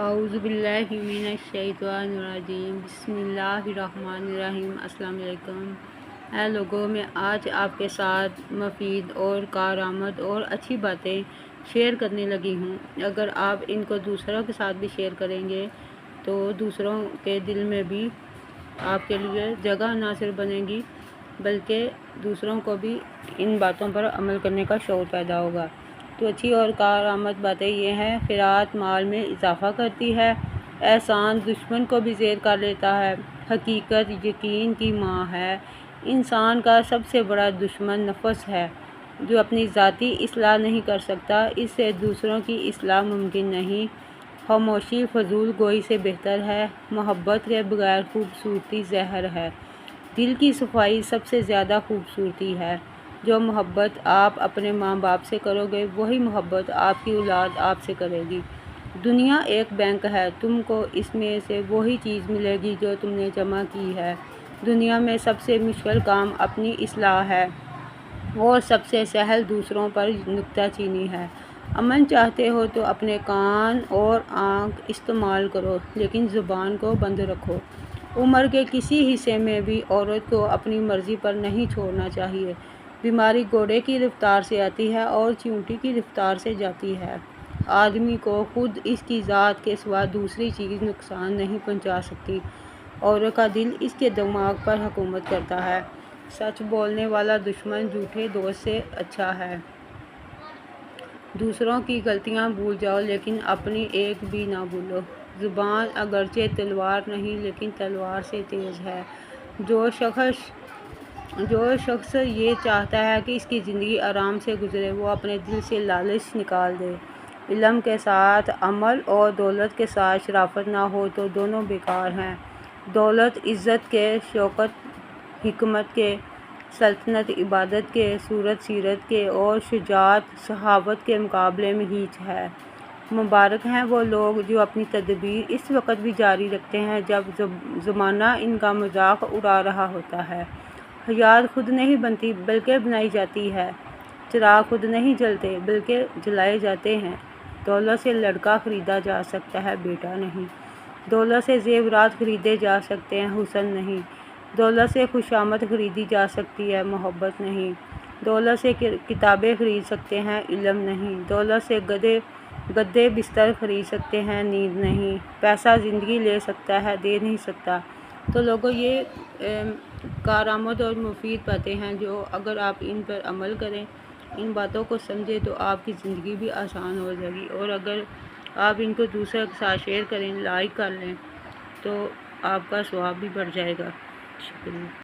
اعوذ باللہ من الشیطان الرجیم بسم اللہ الرحمن الرحیم۔ السلام علیکم۔ اے لوگوں، میں آج آپ کے ساتھ مفید اور کارآمد اور اچھی باتیں شیئر کرنے لگی ہوں۔ اگر آپ ان کو دوسروں کے ساتھ بھی شیئر کریں گے تو دوسروں کے دل میں بھی آپ کے لیے جگہ نہ صرف بنے گی بلکہ دوسروں کو بھی ان باتوں پر عمل کرنے کا شعور پیدا ہوگا۔ تو اچھی اور کارآمد باتیں یہ ہیں: خیرات مال میں اضافہ کرتی ہے، احسان دشمن کو بھی زیر کر لیتا ہے، حقیقت یقین کی ماں ہے، انسان کا سب سے بڑا دشمن نفس ہے، جو اپنی ذاتی اصلاح نہیں کر سکتا، اس سے دوسروں کی اصلاح ممکن نہیں، خاموشی فضول گوئی سے بہتر ہے، محبت کے بغیر خوبصورتی زہر ہے، دل کی صفائی سب سے زیادہ خوبصورتی ہے، جو محبت آپ اپنے ماں باپ سے کرو گے وہی محبت آپ کی اولاد آپ سے کرے گی۔ دنیا ایک بینک ہے، تم کو اس میں سے وہی چیز ملے گی جو تم نے جمع کی ہے۔ دنیا میں سب سے مشکل کام اپنی اصلاح ہے اور سب سے سہل دوسروں پر نکتہ چینی ہے۔ امن چاہتے ہو تو اپنے کان اور آنکھ استعمال کرو لیکن زبان کو بند رکھو۔ عمر کے کسی حصے میں بھی عورت کو اپنی مرضی پر نہیں چھوڑنا چاہیے۔ بیماری گھوڑے کی رفتار سے آتی ہے اور چیونٹی کی رفتار سے جاتی ہے۔ آدمی کو خود اس کی ذات کے سوا دوسری چیز نقصان نہیں پہنچا سکتی۔ عورت کا دل اس کے دماغ پر حکومت کرتا ہے۔ سچ بولنے والا دشمن جھوٹے دوست سے اچھا ہے۔ دوسروں کی غلطیاں بھول جاؤ لیکن اپنی ایک بھی نہ بھولو۔ زبان اگرچہ تلوار نہیں لیکن تلوار سے تیز ہے۔ جو شخص یہ چاہتا ہے کہ اس کی زندگی آرام سے گزرے وہ اپنے دل سے لالچ نکال دے۔ علم کے ساتھ عمل اور دولت کے ساتھ شرافت نہ ہو تو دونوں بیکار ہیں۔ دولت عزت کے، شوکت حکمت کے، سلطنت عبادت کے، صورت سیرت کے اور شجاعت صحابت کے مقابلے میں ہیچ ہے۔ مبارک ہیں وہ لوگ جو اپنی تدبیر اس وقت بھی جاری رکھتے ہیں جب زمانہ ان کا مذاق اڑا رہا ہوتا ہے۔ حیات خود نہیں بنتی بلکہ بنائی جاتی ہے۔ چراغ خود نہیں جلتے بلکہ جلائے جاتے ہیں۔ دولت سے لڑکا خریدا جا سکتا ہے، بیٹا نہیں۔ دولت سے زیورات خریدے جا سکتے ہیں، حسن نہیں۔ دولت سے خوشامد خریدی جا سکتی ہے، محبت نہیں۔ دولت سے کتابیں خرید سکتے ہیں، علم نہیں۔ دولت سے گدے بستر خرید سکتے ہیں، نیند نہیں۔ پیسہ زندگی لے سکتا ہے، دے نہیں سکتا۔ تو لوگوں، یہ کارآمد اور مفید باتیں ہیں جو اگر آپ ان پر عمل کریں، ان باتوں کو سمجھیں تو آپ کی زندگی بھی آسان ہو جائے گی، اور اگر آپ ان کو دوسروں کے ساتھ شیئر کریں، لائک کر لیں تو آپ کا ثواب بھی بڑھ جائے گا۔ شکریہ۔